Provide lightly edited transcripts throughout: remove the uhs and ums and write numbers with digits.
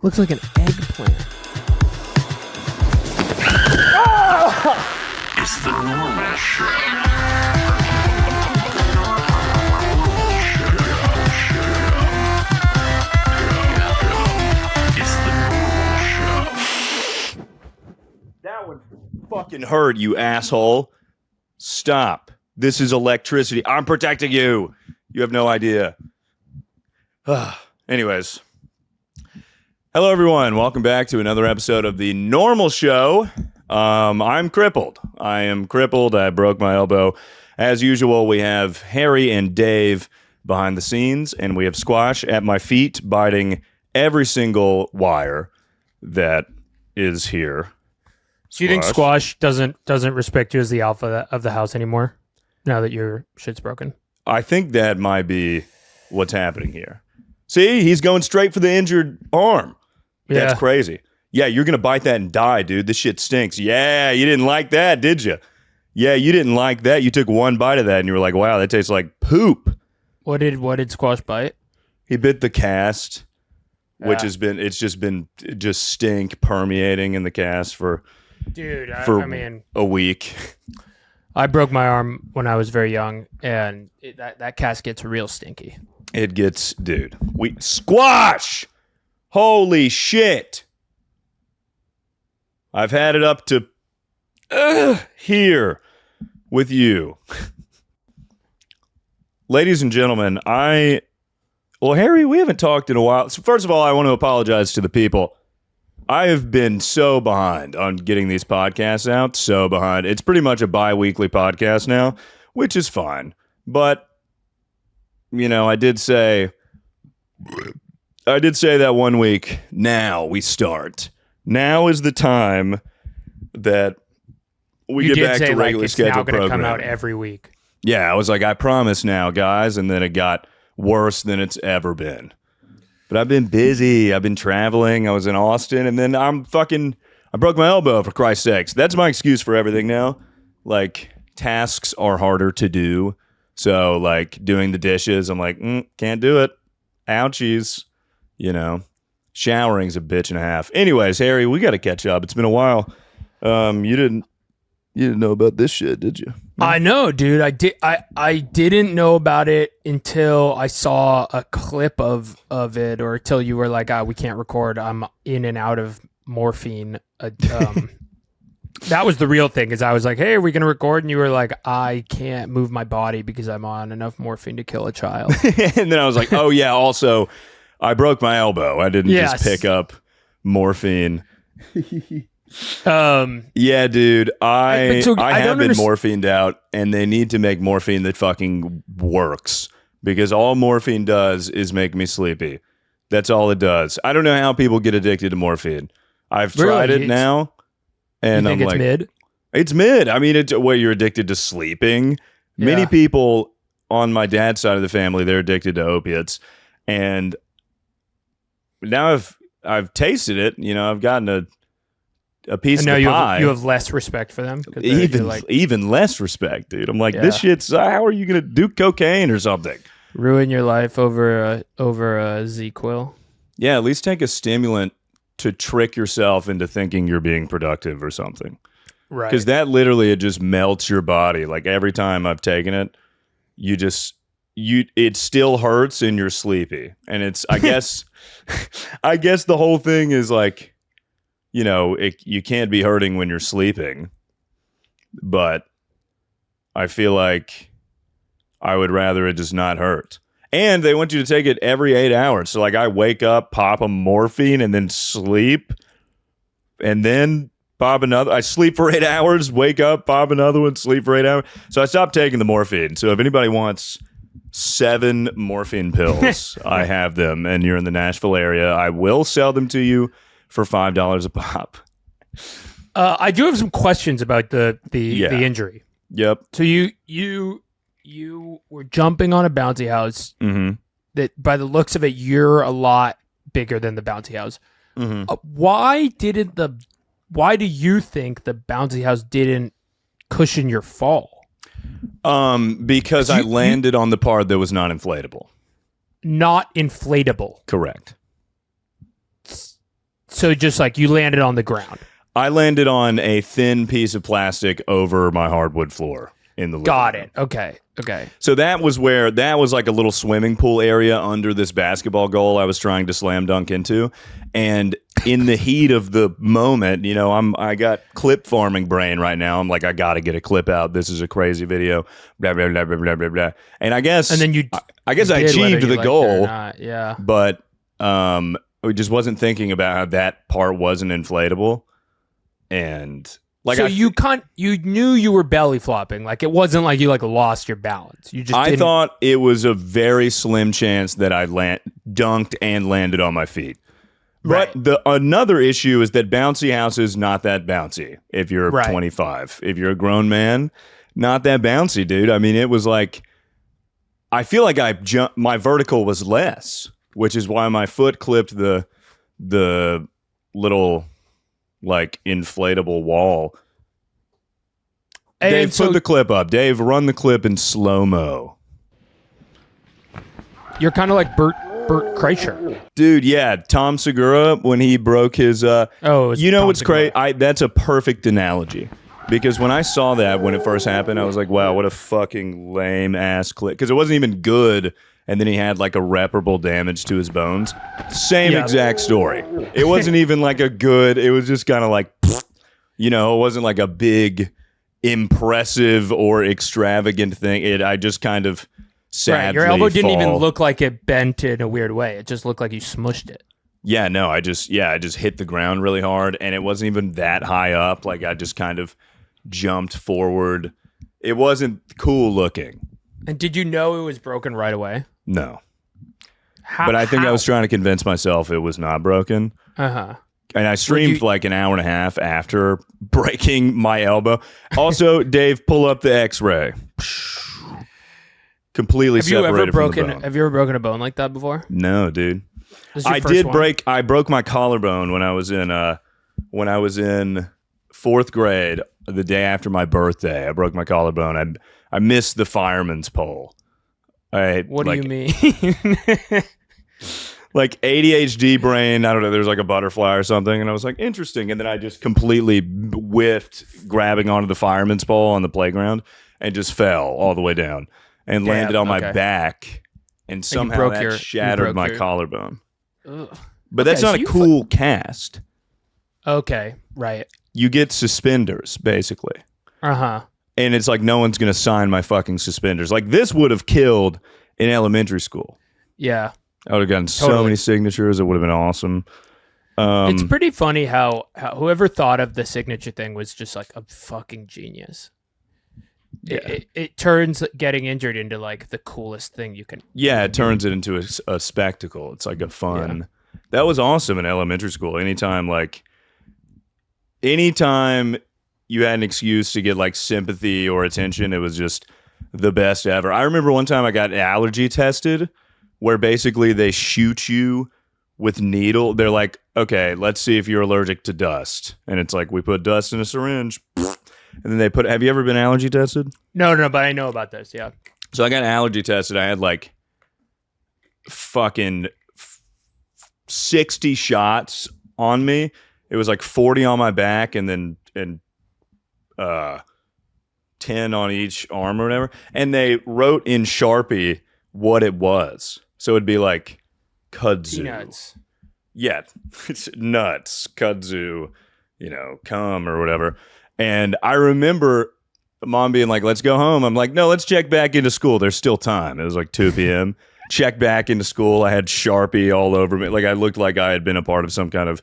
Looks like an eggplant. It's the normal show. It's the normal show. That one fucking hurt, you asshole. Stop. This is electricity. I'm protecting you. You have no idea. Anyways. Hello, everyone. Welcome back to another episode of The Normal Show. I'm crippled. I am crippled. I broke my elbow. As usual, we have Harry and Dave behind the scenes, and we have Squash at my feet biting every single wire that is here. Do you think Squash doesn't respect you as the alpha of the house anymore now that your shit's broken? I think that might be what's happening here. See, he's going straight for the injured arm. That's crazy. Yeah, you're going to bite that and die, dude. This shit stinks. Yeah, you didn't like that, did you? Yeah, you didn't like that. You took one bite of that and you were like, wow, that tastes like poop. What did Squash bite? He bit the cast, which has been stink permeating in the cast for a week. I broke my arm when I was very young, and that cast gets real stinky. It gets, dude. Squash! Holy shit! I've had it up to here with you. Ladies and gentlemen, Harry, we haven't talked in a while. So first of all, I want to apologize to the people. I have been so behind on getting these podcasts out, so behind. It's pretty much a bi-weekly podcast now, which is fine. But, you know, I did say that one week, now we start. Now is the time that we get back to regularly scheduled programming. It's now going to come out every week. Yeah, I was like, I promise now, guys. And then it got worse than it's ever been. But I've been busy. I've been traveling. I was in Austin. And then I broke my elbow, for Christ's sakes. That's my excuse for everything now. Like, tasks are harder to do. So, like, doing the dishes, I'm like, can't do it. Ouchies. You know, showering's a bitch and a half. Anyways, Harry, we got to catch up. It's been a while. You didn't know about this shit, did you? I know, dude. I didn't know about it until I saw a clip of it, or until you were like, we can't record. I'm in and out of morphine. That was the real thing, is I was like, hey, are we going to record? And you were like, I can't move my body because I'm on enough morphine to kill a child. And then I was like, oh, yeah, also, I broke my elbow. I didn't just pick up morphine. Yeah, dude. I have been morphined out, and they need to make morphine that fucking works, because all morphine does is make me sleepy. That's all it does. I don't know how people get addicted to morphine. I've tried it now, and I'm like, mid? It's mid. I mean, it's where you're addicted to sleeping. Yeah. Many people on my dad's side of the family, they're addicted to opiates, and now I've tasted it. You know, I've gotten a piece of the pie. You have less respect for them. Even less respect, dude. I'm like, this shit's. How are you gonna do cocaine or something? Ruin your life over a Z-Quil. Yeah, at least take a stimulant to trick yourself into thinking you're being productive or something. Right. Because that literally, it just melts your body. Like, every time I've taken it, it still hurts and you're sleepy. And it's, I guess the whole thing is like, you know, you can't be hurting when you're sleeping, but I feel like I would rather it just not hurt. And they want you to take it every 8 hours. So, like, I wake up, pop a morphine, and then sleep, and then pop another. I sleep for 8 hours, wake up, pop another one, sleep for 8 hours. So I stopped taking the morphine. So if anybody wants 7 morphine pills, I have them, and you're in the Nashville area, I will sell them to you for $5 a pop. I do have some questions about the injury. Yep. So you were jumping on a bouncy house. Mm-hmm. That, by the looks of it, you're a lot bigger than the bouncy house. Mm-hmm. Why do you think the bouncy house didn't cushion your fall? Because I landed on the part that was not inflatable. Not inflatable. Correct. So just like you landed on the ground. I landed on a thin piece of plastic over my hardwood floor in the living Got room. it. Okay. So that was like a little swimming pool area under this basketball goal I was trying to slam dunk into. And in the heat of the moment, I got clip farming brain right now. I'm like, I got to get a clip out. This is a crazy video. Blah, blah, blah, blah, blah, blah, blah. And I guess, And then I achieved the goal, yeah. but I just wasn't thinking about how that part wasn't inflatable. And like, so you knew you were belly flopping. Like it wasn't like you like lost your balance. You just I thought it was a very slim chance that I dunked and landed on my feet. Right. But another issue is that bouncy house is not that bouncy if you're 25. If you're a grown man, not that bouncy, dude. I mean, it was like, I feel like my vertical was less, which is why my foot clipped the little like inflatable wall. And Dave, put the clip up. Dave, run the clip in slow-mo. You're kind of like Bert Kreischer. Dude, yeah, Tom Segura when he broke his what's great? That's a perfect analogy. Because when I saw that when it first happened, I was like, wow, what a fucking lame ass clip. Because it wasn't even good, and then he had like irreparable damage to his bones. Same exact story. It wasn't even like it was just kind of like, it wasn't like a big, impressive or extravagant thing. I just kind of sadly Right, your elbow didn't even look like it bent in a weird way. It just looked like you smushed it. Yeah, no, I just hit the ground really hard, and it wasn't even that high up. Like I just kind of jumped forward. It wasn't cool looking. And did you know it was broken right away? No. But I think I was trying to convince myself it was not broken. Uh-huh. And I streamed for like an hour and a half after breaking my elbow. Also, Dave, pull up the X-ray. Completely separated from the bone. Have you ever broken a bone like that before? No, dude. I broke my collarbone when I was in fourth grade, the day after my birthday. I broke my collarbone. I missed the fireman's pole. What do you mean? Like ADHD brain, I don't know, there's like a butterfly or something, and I was like, interesting, and then I just completely whiffed grabbing onto the fireman's pole on the playground and just fell all the way down and landed on my back, and somehow that shattered my collarbone. Ugh. But that's not a cool cast. Okay, right. You get suspenders, basically. Uh-huh. And it's like no one's going to sign my fucking suspenders. Like this would have killed in elementary school. Yeah. I would have gotten so many signatures. It would have been awesome. It's pretty funny how whoever thought of the signature thing was just like a fucking genius. Yeah. It turns getting injured into like the coolest thing you can. Yeah, it turns it into a spectacle. It's like a fun. Yeah. That was awesome in elementary school. Anytime you had an excuse to get like sympathy or attention, it was just the best ever. I remember one time I got allergy tested, where basically they shoot you with needle. They're like, okay, let's see if you're allergic to dust. And it's like, we put dust in a syringe. And then have you ever been allergy tested? No, but I know about this, yeah. So I got allergy tested. I had like fucking 60 shots on me. It was like 40 on my back and then 10 on each arm or whatever. And they wrote in Sharpie what it was. So it'd be like kudzu. Peanuts. Yeah, it's nuts, kudzu, cum or whatever. And I remember mom being like, let's go home. I'm like, no, let's check back into school. There's still time. It was like 2 p.m. Check back into school. I had Sharpie all over me. Like I looked like I had been a part of some kind of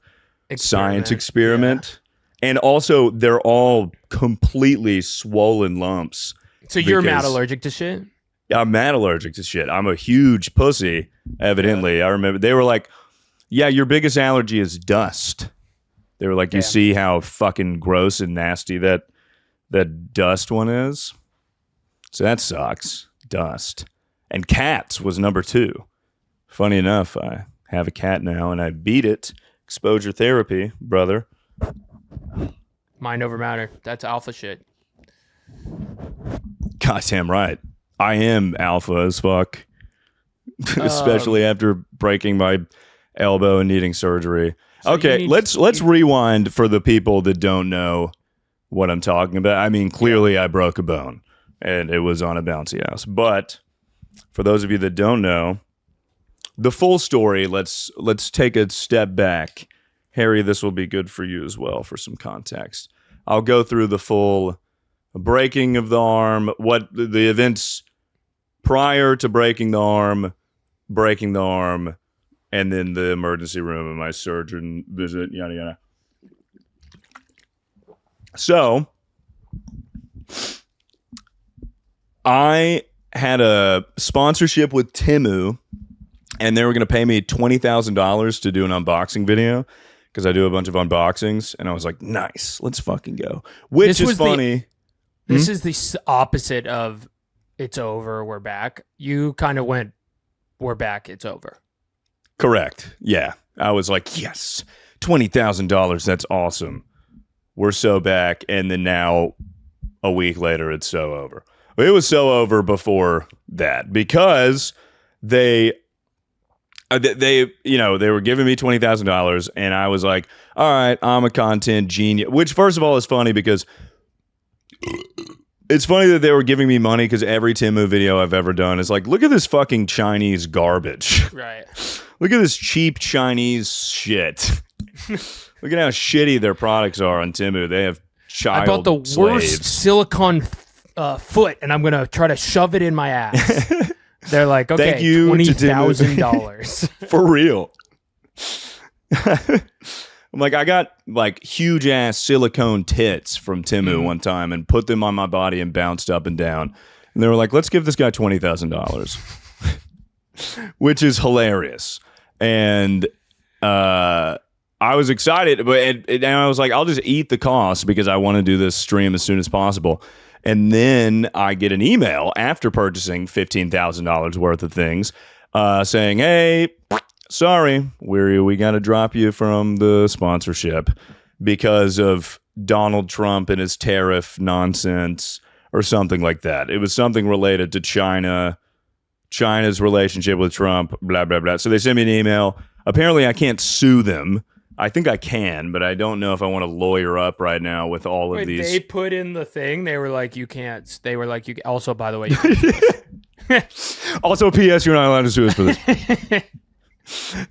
science experiment. Yeah. And also they're all completely swollen lumps. So you're mad allergic to shit? I'm mad allergic to shit. I'm a huge pussy, evidently. Yeah. I remember they were like, yeah, your biggest allergy is dust. They were like, you see how fucking gross and nasty that dust one is? So that sucks. Dust. And cats was number 2. Funny enough, I have a cat now, and I beat it. Exposure therapy, brother. Mind over matter. That's alpha shit. Goddamn right. I am alpha as fuck. Especially after breaking my elbow and needing surgery. So Okay, let's rewind for the people that don't know what I'm talking about. I mean, clearly I broke a bone and it was on a bouncy house. But for those of you that don't know, the full story, let's take a step back. Harry, this will be good for you as well for some context. I'll go through the full breaking of the arm, what the events prior to breaking the arm, and then the emergency room and my surgeon visit, yada yada. So, I had a sponsorship with Temu, and they were going to pay me $20,000 to do an unboxing video because I do a bunch of unboxings, and I was like, nice, let's fucking go. Which is funny. This is the opposite of it's over, we're back. You kind of went, we're back, it's over. Correct. Yeah. I was like, yes, $20,000. That's awesome. We're so back. And then now, a week later, it's so over. It was so over before that because they were giving me $20,000, and I was like, all right, I'm a content genius. Which, first of all, is funny because it's funny that they were giving me money because every Temu video I've ever done is like, look at this fucking Chinese garbage. Right. Look at this cheap Chinese shit. Look at how shitty their products are on Temu. They have child I bought the slaves. worst silicone foot, and I'm going to try to shove it in my ass. They're like, okay, Thank you to Temu. $20,000. For real. I'm like, I got like huge ass silicone tits from Temu one time and put them on my body and bounced up and down. And they were like, let's give this guy $20,000, which is hilarious. And I was excited, but and I was like, I'll just eat the cost because I want to do this stream as soon as possible. And then I get an email after purchasing $15,000 worth of things saying, hey, sorry, we got to drop you from the sponsorship because of Donald Trump and his tariff nonsense or something like that. It was something related to China's relationship with Trump, blah, blah, blah. So they sent me an email. Apparently, I can't sue them. I think I can, but I don't know if I want to lawyer up right now with all of these. They put in the thing. They were like, you can't. They were like, you. Also, by the way, you can't. Also, P.S. You're not allowed to sue us for this.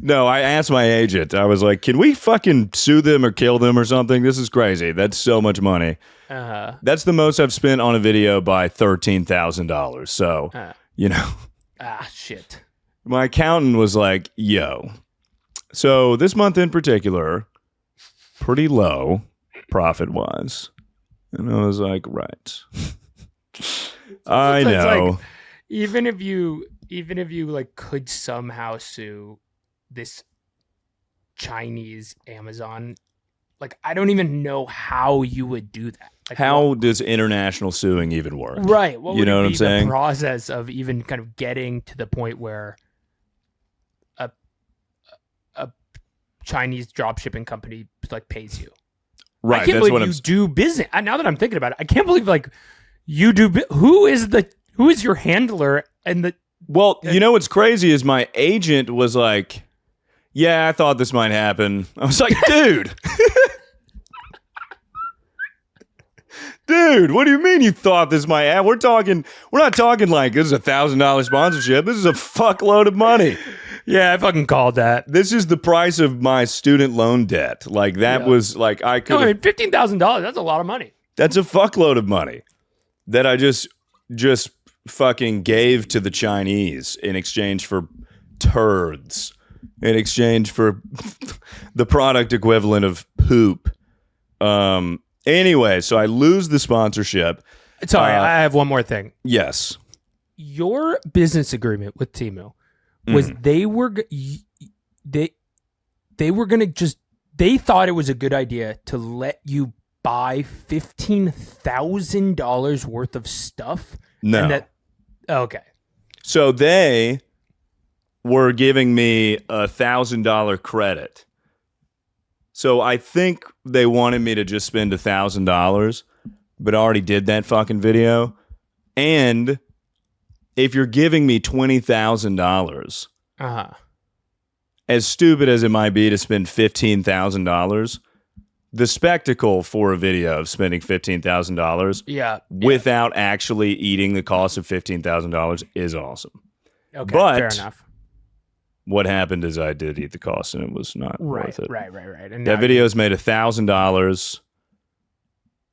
No, I asked my agent. I was like, can we fucking sue them or kill them or something? This is crazy. That's so much money. Uh-huh. That's the most I've spent on a video by $13,000. So, Shit. My accountant was like, yo. So this month in particular, pretty low profit-wise. And I was like, right. I know. Like, even if you like could somehow sue this Chinese Amazon, like I don't even know how you would do that. Like, how does international suing even work? Right. What you know what I'm saying? The process of even kind of getting to the point where a Chinese dropshipping company like pays you. Right. I can't believe you do business. Now that I'm thinking about it, I can't believe like you do. Who is your handler and the. Well, you know what's crazy is my agent was like, yeah, I thought this might happen. I was like, dude. Dude, what do you mean you thought this might happen? We're not talking like this is $1,000 sponsorship. This is a fuckload of money. Yeah, I fucking called that. This is the price of my student loan debt. Like that was like I could. No, I mean $15,000. That's a lot of money. That's a fuckload of money that I just fucking gave to the Chinese in exchange for turds, in exchange for the product equivalent of poop. Anyway, so I lose the sponsorship. Sorry, I have one more thing. Yes. Your business agreement with Temu was they were gonna they thought it was a good idea to let you buy $15,000 worth of stuff. No. Okay. So they were giving me $1,000 credit. So I think they wanted me to just spend $1,000, but I already did that fucking video. And if you're giving me $20,000, as stupid as it might be to spend $15,000, the spectacle for a video of spending $15,000 without actually eating the cost of $15,000 is awesome. Okay, but fair enough. What happened is I did eat the cost, and it was not worth it. Right. And that video's made $1,000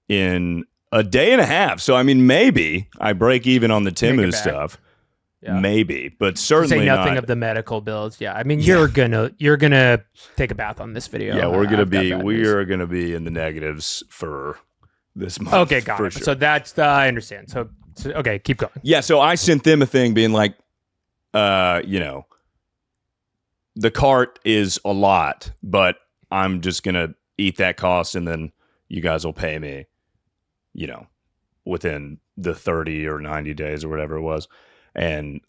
in a day and a half. So I mean, maybe I break even on the Temu stuff. Yeah. Maybe, but certainly say nothing not. of the medical bills. Yeah, I mean, you're gonna take a bath on this video. Yeah, we are gonna be in the negatives for this month. Okay, got it. Sure. So that's I understand. So okay, keep going. Yeah, so I sent them a thing being like, you know, the cart is a lot, but I'm just gonna eat that cost, and then you guys will pay me, you know, within the 30 or 90 days or whatever it was. And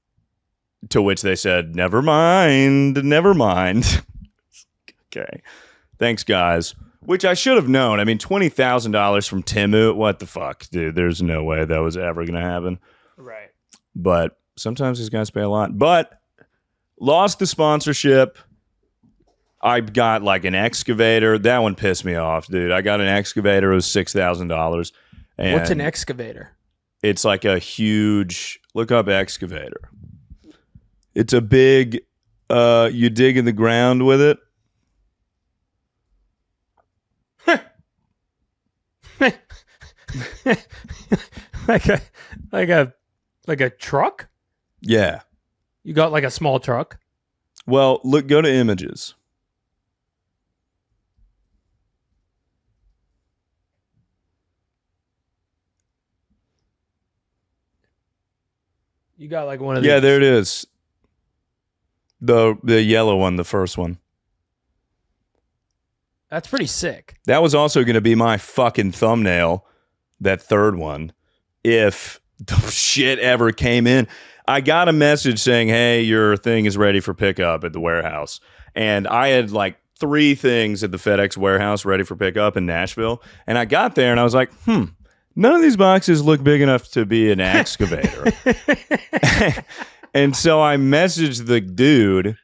to which they said, never mind. Okay. Thanks, guys. Which I should have known. I mean, $20,000 from Temu. What the fuck, dude? There's no way that was ever going to happen. Right. But sometimes these guys pay a lot. But lost the sponsorship. I got like an excavator. That one pissed me off, dude. I got an excavator. It was $6,000. What's an excavator? It's like a huge, look up excavator. It's a big, you dig in the ground with it. like a truck? Yeah. You got like a small truck? Well, go to images. You got like one of these. Yeah, there it is. The yellow one, the first one. That's pretty sick. That was also going to be my fucking thumbnail, that third one, if the shit ever came in. I got a message saying, hey, your thing is ready for pickup at the warehouse. And I had like 3 things at the FedEx warehouse ready for pickup in Nashville. And I got there and I was like, none of these boxes look big enough to be an excavator. And so I messaged the dude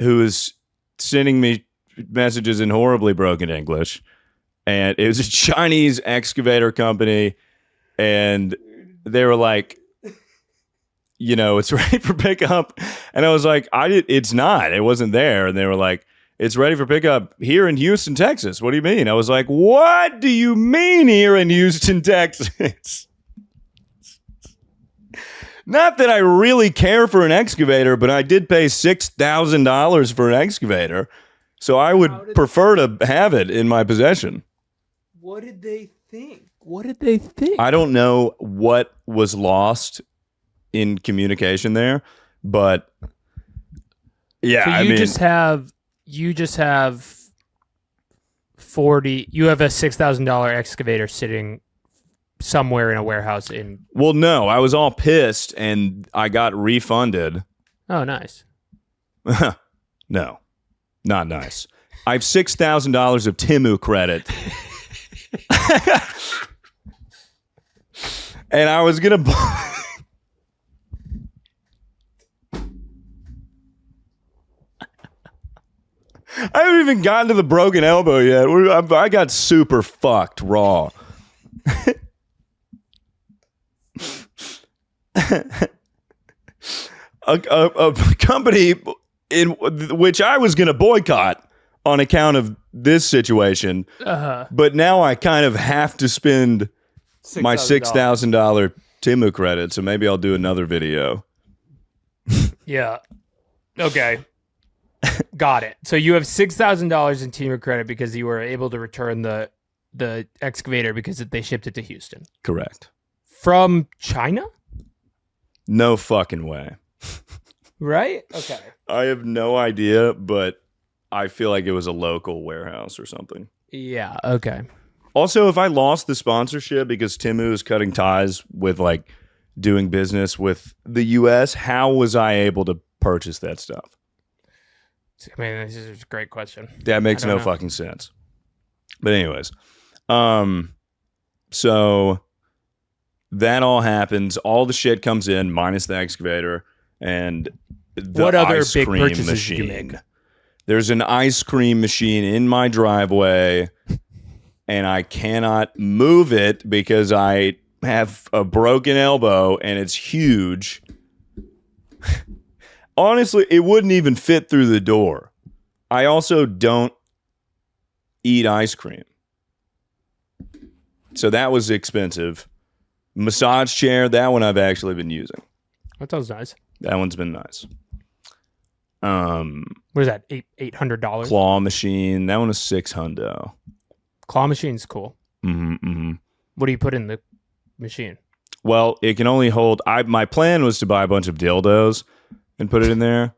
who was sending me messages in horribly broken English. And it was a Chinese excavator company. And they were like, you know, it's ready for pickup. And I was like, it's not. It wasn't there. And they were like, it's ready for pickup here in Houston, Texas. What do you mean? I was like, what do you mean here in Houston, Texas? Not that I really care for an excavator, but I did pay $6,000 for an excavator. So I would prefer to have it in my possession. What did they think? I don't know what was lost in communication there, but yeah, so you just have 40. You have a $6,000 excavator sitting somewhere in a warehouse in. Well, no, I was all pissed and I got refunded. Oh, nice. No, not nice. I have $6,000 of Temu credit. And I was gonna I haven't even gotten to the broken elbow yet. I got super fucked raw. a company in which I was going to boycott on account of this situation, but now I kind of have to spend my $6,000 Temu credit, so maybe I'll do another video. Yeah. Okay. Got it. So you have $6,000 in Temu credit because you were able to return the excavator because they shipped it to Houston. Correct. From China? No fucking way. Right? Okay. I have no idea, but I feel like it was a local warehouse or something. Yeah, okay. Also, if I lost the sponsorship because Temu is cutting ties with like doing business with the US, how was I able to purchase that stuff? I mean, this is a great question. That makes no fucking sense. But anyways, so that all happens. All the shit comes in minus the excavator and the what other ice big cream purchases machine. did you make? There's an ice cream machine in my driveway, and I cannot move it because I have a broken elbow, and it's huge. Honestly, it wouldn't even fit through the door. I also don't eat ice cream. So that was expensive. Massage chair, that one I've actually been using. That sounds nice. That one's been nice. What is that? $800? Claw machine, that one is $600. Claw machine's cool. Mm-hmm. What do you put in the machine? Well, it can only hold. My plan was to buy a bunch of dildos and put it in there.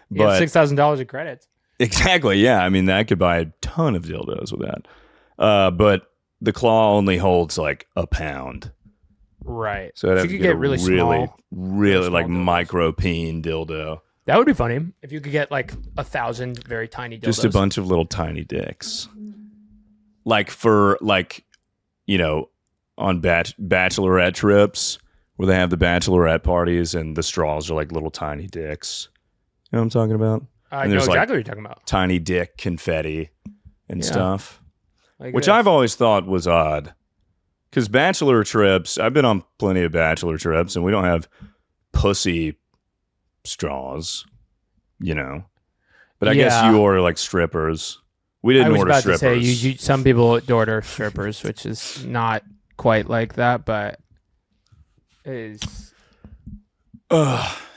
You have But $6,000 in credits. exactly, yeah. I mean, I could buy a ton of dildos with that. But the claw only holds like a pound. Right. So I'd have you to could get really small, like dildos. micro peen dildo. That would be funny if you could get like 1,000 very tiny dildos. Just a bunch of little tiny dicks. Like for like, you know, on bachelorette trips where they have the bachelorette parties and the straws are like little tiny dicks. You know what I'm talking about? I And know there's, exactly like, what you're talking about. Tiny dick confetti and Yeah. stuff. Like Which this. I've always thought was odd. Because bachelor trips, I've been on plenty of bachelor trips and we don't have pussy straws, you know. But I guess Yeah. you order like strippers. We I didn't was order about strippers. to say, some people order strippers, which is not quite like that, but is.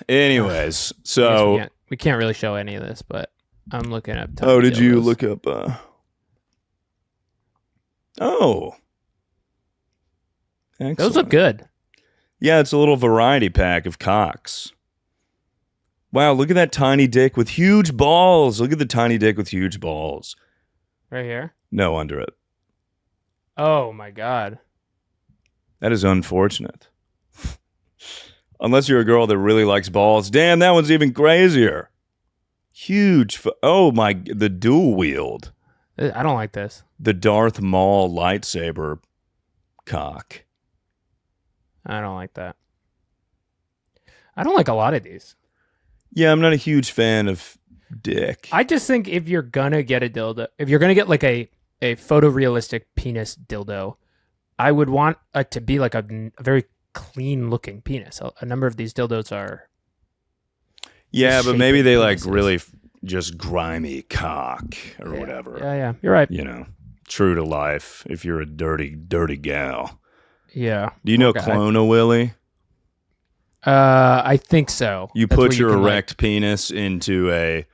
Anyways, I guess so we can't really show any of this, but I'm looking up. oh, tiny did you dildos. look up? Oh, excellent. Those look good. Yeah, it's a little variety pack of cocks. Wow, look at that tiny dick with huge balls. Look at the tiny dick with huge balls. Right here. No, under it. Oh my god. That is unfortunate. Unless you're a girl that really likes balls. Damn, that one's even crazier. Huge. The dual wield. I don't like this. The Darth Maul lightsaber cock. I don't like that. I don't like a lot of these. Yeah, I'm not a huge fan of dick. I just think if you're gonna get a dildo, if you're gonna get like a photorealistic penis dildo, I would want it to be like a very clean looking penis. A number of these dildos are. Yeah, the but shape maybe of they like penises. really just grimy cock or whatever. Yeah, you're right. You know, true to life if you're a dirty, dirty gal. Yeah. Do you know Okay. Clone-A Willy? I think so. You That's put where your can, erect penis into a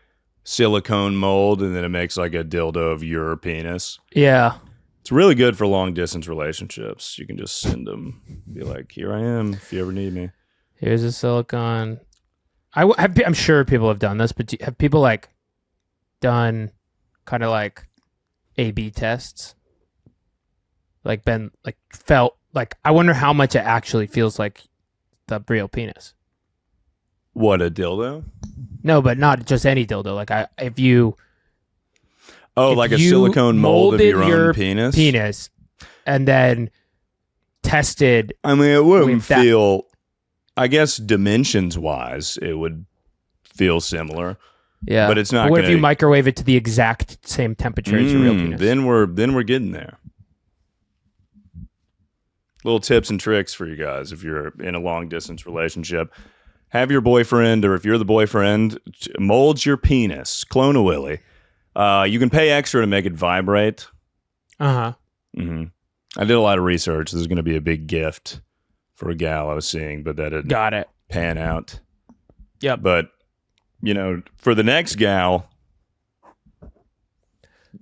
silicone mold and then it makes like a dildo of your penis. Yeah. It's really good for long distance relationships. You can just send them, be like, here I am if you ever need me. Here's a silicone. I'm sure people have done this, but have people like done kind of like A/B tests? Like felt like, I wonder how much it actually feels like the real penis. What, a dildo? No, but not just any dildo. Like if you Like a you silicone mold of molded your own your penis? and then tested. I mean, it wouldn't with that- feel, I guess dimensions wise, it would feel similar. Yeah, But it's not What if gonna- you microwave it to the exact same temperature as your real penis? Then we're getting there. Little tips and tricks for you guys if you're in a long distance relationship. Have your boyfriend, or if you're the boyfriend, mold your penis. Clone-A Willy. You can pay extra to make it vibrate. Uh-huh. hmm I did a lot of research. This is going to be a big gift for a gal I was seeing, but that didn't Got it. pan out. Yep. But, you know, for the next gal,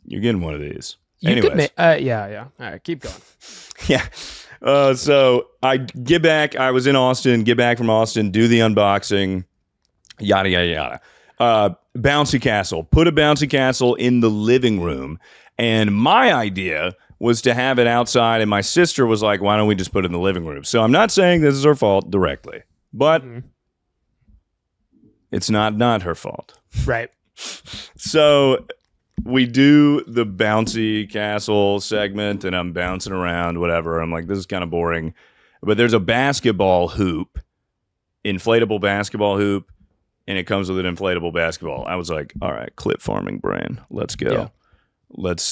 you're getting one of these. You Anyways. could yeah. All right, keep going. Yeah. So I get back. I was in Austin, get back from Austin, do the unboxing, yada, yada, yada. Bouncy castle. Put a bouncy castle in the living room. And my idea was to have it outside. And my sister was like, why don't we just put it in the living room? So I'm not saying this is her fault directly, but it's not her fault. Right. So we do the bouncy castle segment and I'm bouncing around, whatever. I'm like, this is kind of boring. But there's a basketball hoop, inflatable basketball hoop and it comes with an inflatable basketball. I was like, all right, clip farming brain. Let's go. Yeah.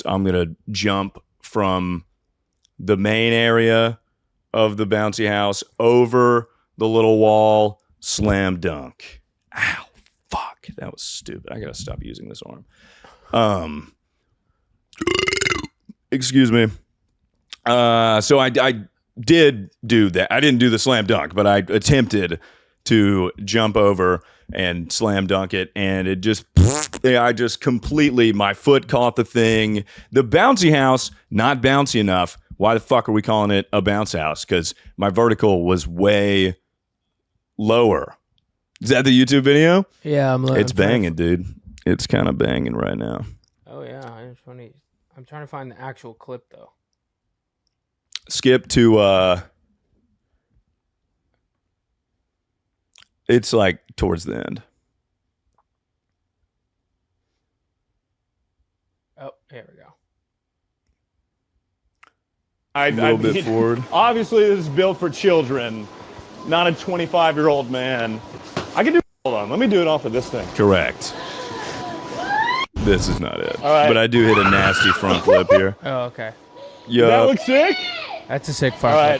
I'm going to jump from the main area of the bouncy house over the little wall, slam dunk. Ow, fuck. That was stupid. I got to stop using this arm. Excuse me. So I did do that. I didn't do the slam dunk, but I attempted to jump over and slam dunk it, and it just, I just completely, my foot caught the thing. The bouncy house, not bouncy enough. Why the fuck are we calling it a bounce house? Because my vertical was way lower. Is that the YouTube video? Yeah, it's banging, dude. It's kind of banging right now. Oh yeah, I'm trying to find the actual clip though. Skip to it's like towards the end. Oh, here we go. A little bit forward. Obviously, this is built for children, not a 25-year-old man. I can do. Hold on, let me do it off of this thing. Correct. This is not it. All right. But I do hit a nasty front flip here. Oh, okay. Yeah. That looks sick. That's a sick All fire.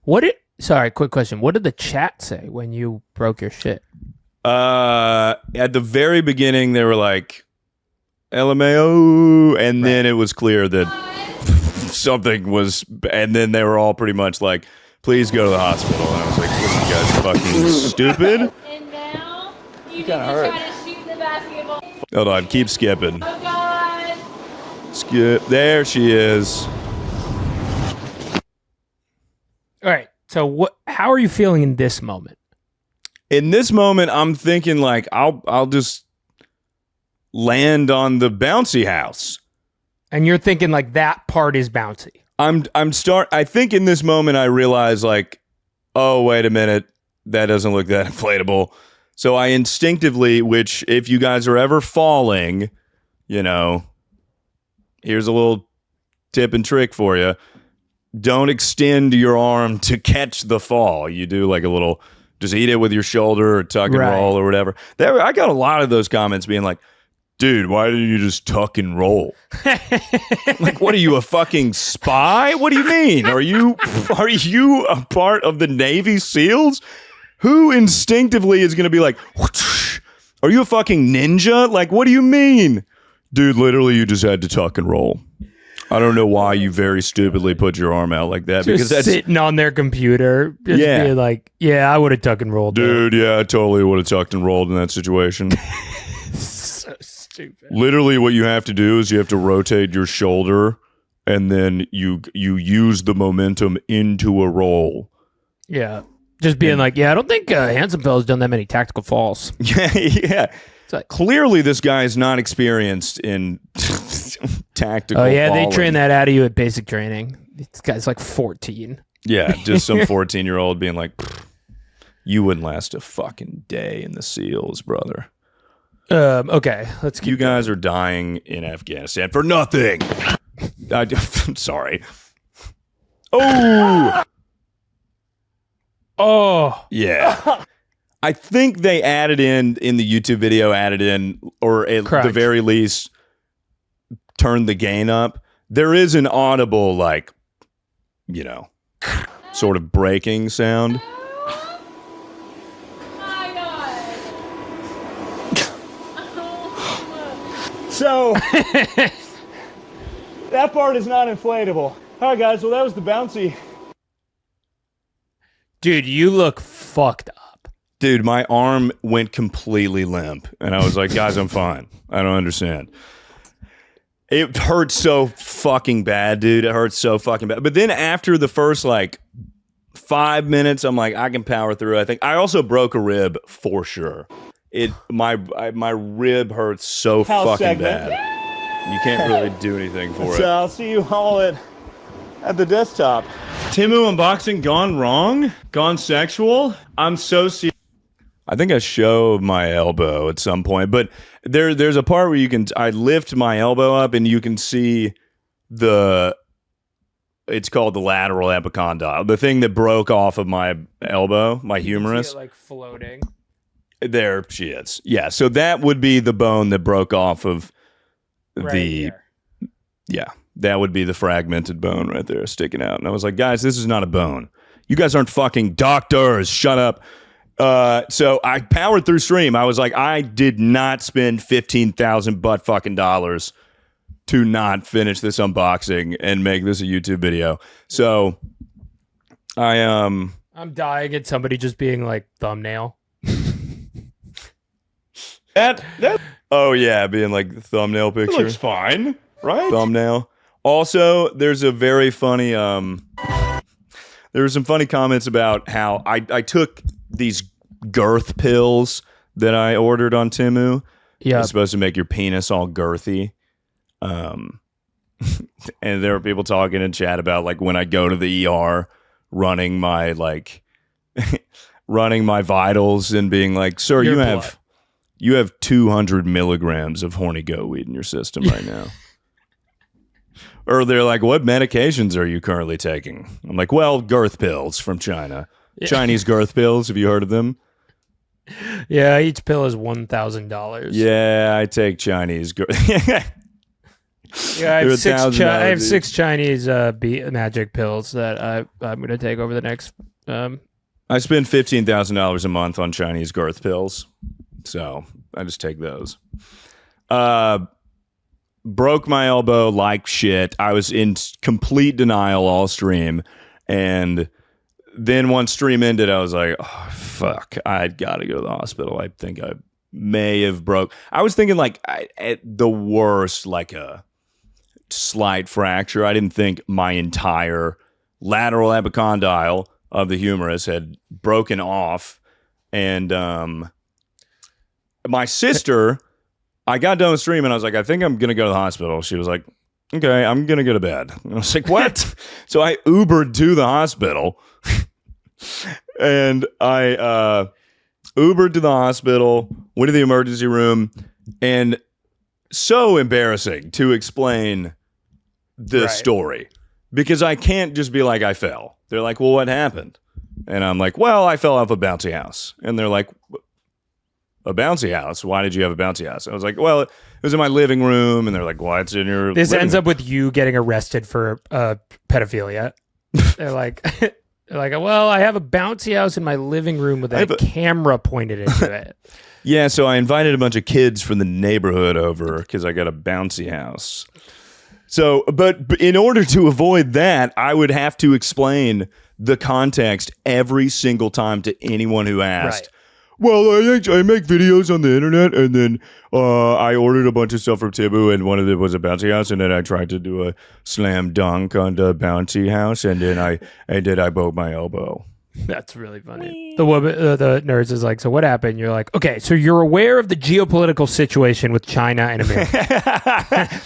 right. Sorry, quick question. What did the chat say when you broke your shit? At the very beginning, they were like, LMAO, and then it was clear that something was, and then they were all pretty much like, please go to the hospital. And I was like, what, you guys fucking stupid? And now you need to kinda try to shoot the basketball. Hold on, keep skipping. Oh God! Skip. There she is. All right. So how are you feeling in this moment? In this moment, I'm thinking like, I'll just land on the bouncy house. And you're thinking like that part is bouncy. I think in this moment I realize like, oh, wait a minute, that doesn't look that inflatable. So I instinctively, which if you guys are ever falling, you know, here's a little tip and trick for you. Don't extend your arm to catch the fall. You do like a little, just eat it with your shoulder or tuck and roll or whatever. I got a lot of those comments being like, dude, why didn't you just tuck and roll? Like, what are you, a fucking spy? What do you mean? Are you a part of the Navy SEALs? Who instinctively is going to be like, whoosh, are you a fucking ninja? Like, what do you mean? Dude, literally, you just had to tuck and roll. I don't know why you very stupidly put your arm out like that. Just because that's sitting on their computer. Just being like, yeah, I would have tuck and rolled. Dude, yeah, I totally would have tucked and rolled in that situation. So stupid. Literally what you have to do is you have to rotate your shoulder and then you use the momentum into a roll. Yeah. Just being like, yeah, I don't think HansumFella's done that many tactical falls. Yeah. Like, clearly this guy is not experienced in tactical oh, yeah, falling. they train that out of you at basic training. This guy's like 14. Yeah, just some 14-year-old being like, you wouldn't last a fucking day in the SEALs, brother. Okay, let's keep You guys are dying in Afghanistan for nothing. I'm sorry. Oh! Oh! Yeah. I think they added in the YouTube video, or at the very least, turned the gain up. There is an audible, like, you know, sort of breaking sound. Oh my God! So that part is not inflatable. All right, guys. Well, that was the bouncy. Dude, you look fucked up. Dude, my arm went completely limp. And I was like, guys, I'm fine. I don't understand. It hurt so fucking bad, dude. It hurts so fucking bad. But then after the first, like, 5 minutes, I'm like, I can power through. I think I also broke a rib for sure. My rib hurts so fucking segment. bad. You can't really do anything for So it. I'll see you all at the desktop. Temu unboxing gone wrong? Gone sexual? I'm so serious. I think I showed my elbow at some point, but there's a part where I lift my elbow up and you can see the It's called the lateral epicondyle. The thing that broke off of my elbow, my humerus. See it, like floating. There she is. Yeah, so that would be the bone that broke off of Right the here. yeah, that would be the fragmented bone right there sticking out. And I was like, guys, this is not a bone. You guys aren't fucking doctors. Shut up. So I powered through stream. I was like, I did not spend 15,000 butt fucking dollars to not finish this unboxing and make this a YouTube video. So I'm dying at somebody just being like thumbnail. that oh yeah, being like the thumbnail picture. It looks fine, right? Thumbnail. Also, there's a very funny there were some funny comments about how I took these girth pills that I ordered on Temu. Yeah. It's supposed to make your penis all girthy. And there were people talking in chat about like when I go to the ER running my running my vitals and being like, sir, Your you have 200 milligrams of horny goat weed in your system right now. Or they're like, what medications are you currently taking? I'm like, well, girth pills from China. Yeah. Chinese girth pills. Have you heard of them? Yeah, each pill is $1,000. Yeah, I take Chinese girth. Yeah, I They're have $1,000, dude. 6 Chinese magic pills that I'm going to take over the next. I spend $15,000 a month on Chinese girth pills, so I just take those. Broke my elbow like shit. I was in complete denial all stream, and then once stream ended, I was like, oh, fuck, I got to go to the hospital. I think I may have broke. I was thinking like at the worst, like a slight fracture. I didn't think my entire lateral epicondyle of the humerus had broken off. And my sister, I got done with stream and I was like, I think I'm going to go to the hospital. She was like, okay, I'm going to go to bed. And I was like, what? So I Ubered to the hospital and I Ubered to the hospital, went to the emergency room, and so embarrassing to explain the story because I can't just be like, I fell. They're like, well, what happened? And I'm like, well, I fell off a bouncy house. And they're like, a bouncy house? Why did you have a bouncy house? I was like, well, it was in my living room. And they're like, what's in your This living ends room? up with you getting arrested for pedophilia. They're like, well, I have a bouncy house in my living room with a camera pointed into it. Yeah, so I invited a bunch of kids from the neighborhood over because I got a bouncy house. So, but in order to avoid that, I would have to explain the context every single time to anyone who asked. Right. Well, I make videos on the internet, and then I ordered a bunch of stuff from Temu, and one of them was a bouncy house, and then I tried to do a slam dunk on the bouncy house, and then I broke my elbow. That's really funny. The woman, the nurse is like, so what happened? You're like, okay, so you're aware of the geopolitical situation with China and America.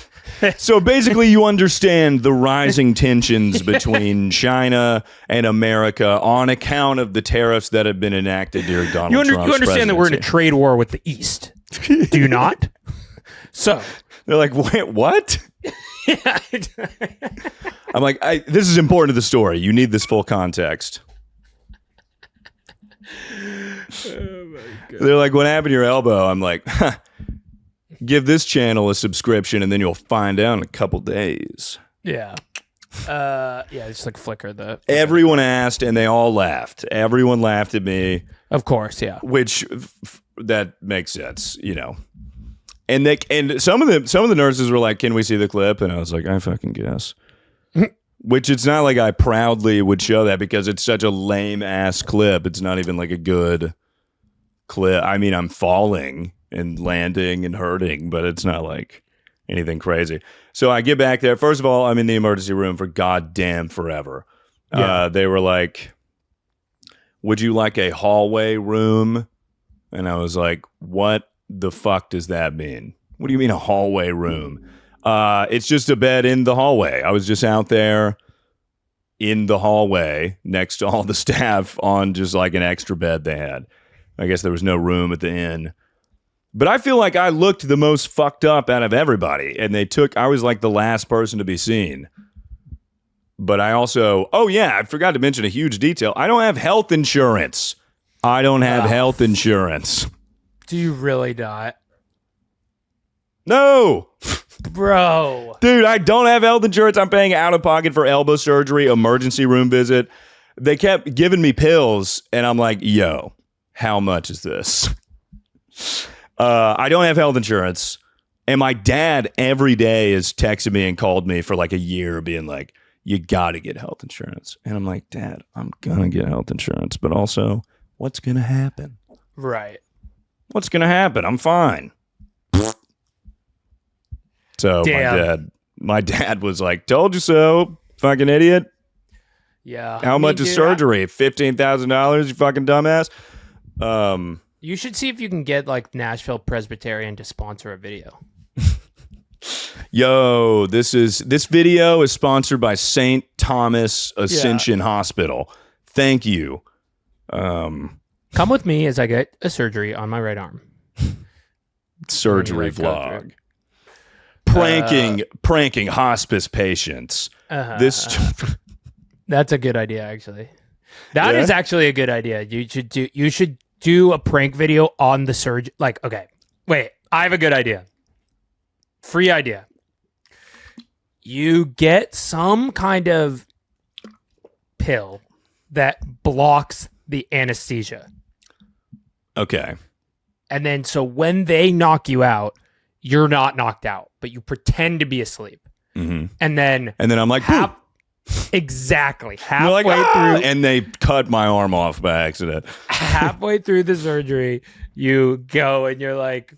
So basically, you understand the rising tensions between China and America on account of the tariffs that have been enacted during Donald Trump's You understand that we're in a presidency. trade war with the East. Do you not? So They're like, wait, what? yeah. I'm like, this is important to the story. You need this full context. They're like, what happened to your elbow? I'm like, give this channel a subscription and then you'll find out in a couple days. Yeah. Just like flicker the. Everyone asked and they all laughed. Everyone laughed at me, Of course, yeah. which that makes sense, you know. And some of the nurses were like, "Can we see the clip?" And I was like, "I fucking guess." Which it's not like I proudly would show that because it's such a lame ass clip. It's not even like a good clip. I mean, I'm falling and landing and hurting, but it's not like anything crazy. So I get back there. First of all, I'm in the emergency room for goddamn forever. Yeah. They were like, would you like a hallway room? And I was like, what the fuck does that mean? What do you mean a hallway room? It's just a bed in the hallway. I was just out there in the hallway next to all the staff on just like an extra bed they had. I guess there was no room at the inn. But I feel like I looked the most fucked up out of everybody. And I was like the last person to be seen. But I also, oh yeah, I forgot to mention a huge detail. I don't have health insurance. I don't have health insurance. Do you really not? No. Bro. Dude, I don't have health insurance. I'm paying out of pocket for elbow surgery, emergency room visit. They kept giving me pills, and I'm like, yo, how much is this? I don't have health insurance. And my dad every day has texted me and called me for like a year being like, you got to get health insurance. And I'm like, Dad, I'm going to get health insurance. But also, what's going to happen? Right. What's going to happen? I'm fine. So Damn. my dad was like, told you so, fucking idiot. Yeah. How much is surgery? $15,000, you fucking dumbass. You should see if you can get like Nashville Presbyterian to sponsor a video. Yo, this video is sponsored by St. Thomas Ascension Hospital. Thank you. Come with me as I get a surgery on my right arm. Surgery Go vlog. Pranking hospice patients. That's a good idea, actually. That is actually a good idea. You should do a prank video on the surgeon. Like, okay, wait, I have a good idea. Free idea. You get some kind of pill that blocks the anesthesia. Okay. And then so when they knock you out, you're not knocked out, but you pretend to be asleep. Mm-hmm. And then I'm like, exactly. They're like, Halfway through, and they cut my arm off by accident. halfway through the surgery, you go and you're like,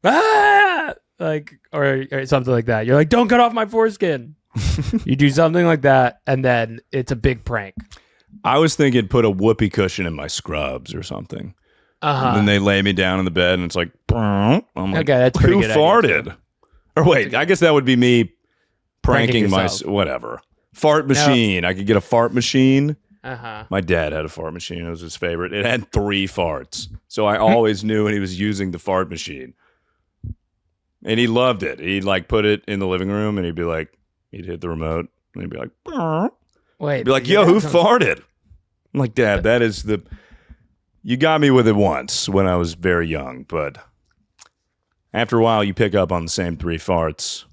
ah, like, or something like that. You're like, don't cut off my foreskin. You do something like that, and then it's a big prank. I was thinking put a whoopee cushion in my scrubs or something. And then they lay me down in the bed, and it's like, I'm like, okay, that's pretty who good farted? idea, Or wait, I guess that would be me pranking my yourself. whatever fart machine. I could get a fart machine. Uh-huh. My dad had a fart machine. It was his favorite. It had 3 farts, so I always knew when he was using the fart machine, and he loved it. He'd like put it in the living room, and he'd be like, he'd hit the remote, and he'd be like, Wait, he'd be like, yo, who farted? I'm like, Dad, that is the. You got me with it once when I was very young, but after a while, you pick up on the same 3 farts.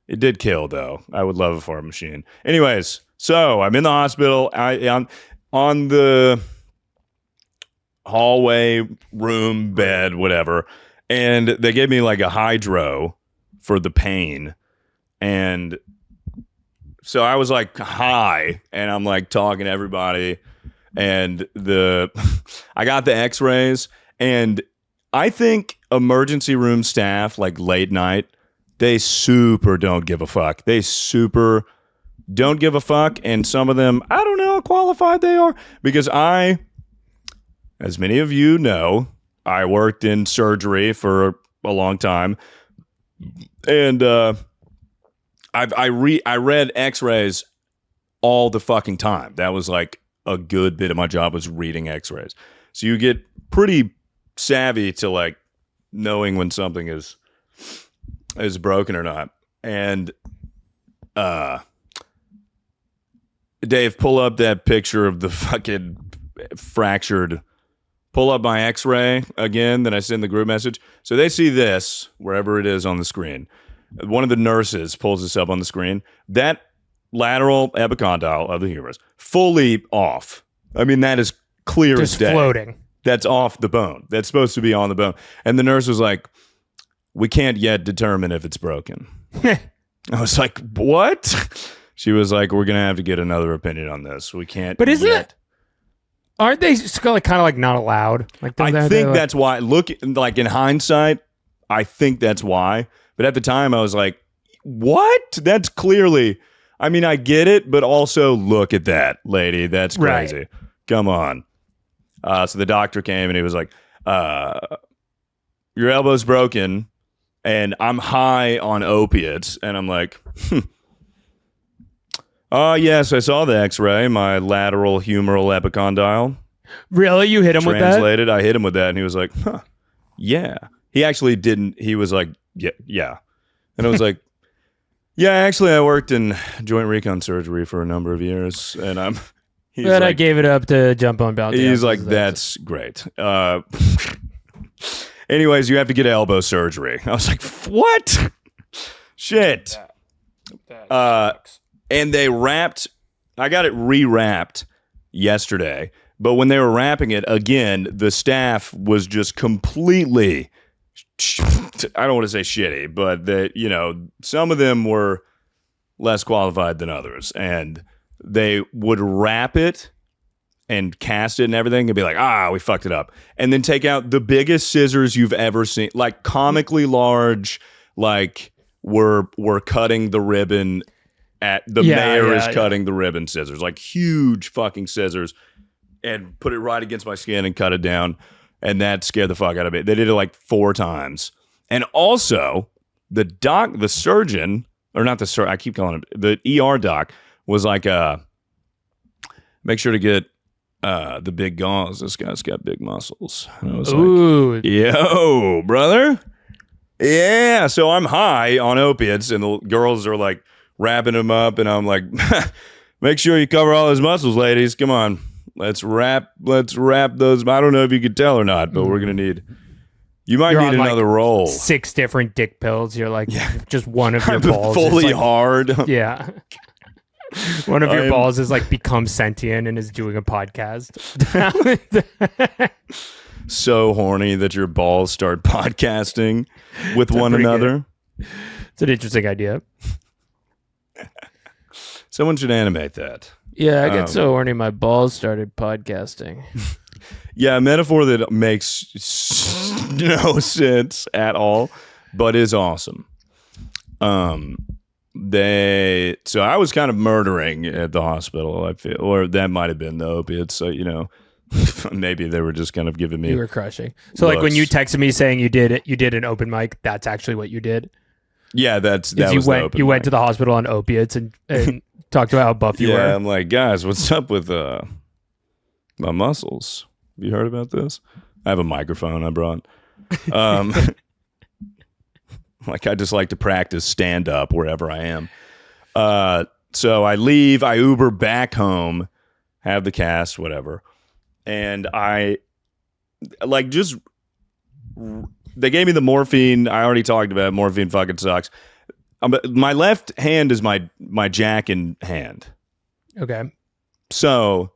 It did kill, though. I would love a fart machine. Anyways, so I'm in the hospital. I'm on the hallway, room, bed, whatever, and they gave me like a hydro for the pain, and so I was like high, and I'm like talking to everybody. And I got the x-rays, and I think emergency room staff, like late night, they super don't give a fuck. They super don't give a fuck. And some of them, I don't know how qualified they are, because as many of you know, I worked in surgery for a long time. And I read x-rays all the fucking time. That was like a good bit of my job was reading x-rays. So you get pretty savvy to like knowing when something is broken or not. And Dave, pull up that picture of the fucking fractured. Pull up my x-ray again that I sent in the group message. So they see this wherever it is on the screen. One of the nurses pulls this up on the screen. That lateral epicondyle of the humerus fully off. I mean, that is clear as day. Just floating. That's off the bone. That's supposed to be on the bone. And the nurse was like, we can't yet determine if it's broken. I was like, what? She was like, we're going to have to get another opinion on this. We can't. But isn't yet. it? Aren't they kind of like not allowed? Like I think that's why. Look, like in hindsight, I think that's why. But at the time, I was like, what? That's clearly. I mean, I get it, but also look at that, lady. That's crazy. Right. Come on. So the doctor came and he was like, your elbow's broken and I'm high on opiates. And I'm like, yes, I saw the x-ray, my lateral humeral epicondyle. Really? You hit him with that? Translated, I hit him with that and he was like, yeah. He actually didn't. He was like, yeah. And I was like, Yeah, actually, I worked in joint recon surgery for a number of years, and he's But I like, gave it up to jump on bounty. he's houses. like, that's great. Anyways, you have to get elbow surgery. I was like, what? Shit. And they wrapped. I got it rewrapped yesterday, but when they were wrapping it again, the staff was just completely. I don't want to say shitty, but that, you know, some of them were less qualified than others, and they would wrap it and cast it and everything and be like, we fucked it up, and then take out the biggest scissors you've ever seen, like comically large, like we're cutting the ribbon at the mayor is cutting the ribbon scissors, like huge fucking scissors, and put it right against my skin and cut it down. And that scared the fuck out of me. They did it like 4 times. And also, the surgeon, or not the surgeon, I keep calling him, the ER doc was like, make sure to get the big gauze. This guy's got big muscles. And I was like, yo, brother. Yeah. So I'm high on opiates, and the girls are like wrapping him up. And I'm like, make sure you cover all his muscles, ladies. Come on. Let's wrap those. I don't know if you could tell or not, but we're going to need, you might need another roll. 6 different dick pills. You're like, just one of your balls. Fully is like, hard. Yeah. One of your balls is like become sentient and is doing a podcast. So horny that your balls start podcasting with one another. It's an interesting idea. Someone should animate that. Yeah, I get so horny my balls started podcasting. Yeah, a metaphor that makes no sense at all, but is awesome. So I was kind of murdering at the hospital, I feel, or that might have been the opiates. So, you know, maybe they were just kind of giving me. You were crushing. So like when you texted me saying you did an open mic, that's actually what you did. Yeah, that you was went to the hospital on opiates and talked about how buff you were. Yeah, I'm like, guys, what's up with my muscles? Have you heard about this? I have a microphone I brought. Like I just like to practice stand up wherever I am. So I leave, I Uber back home, have the cast, whatever. And I like just they gave me the morphine. I already talked about it. Morphine fucking sucks. My left hand is my jacking hand. Okay. So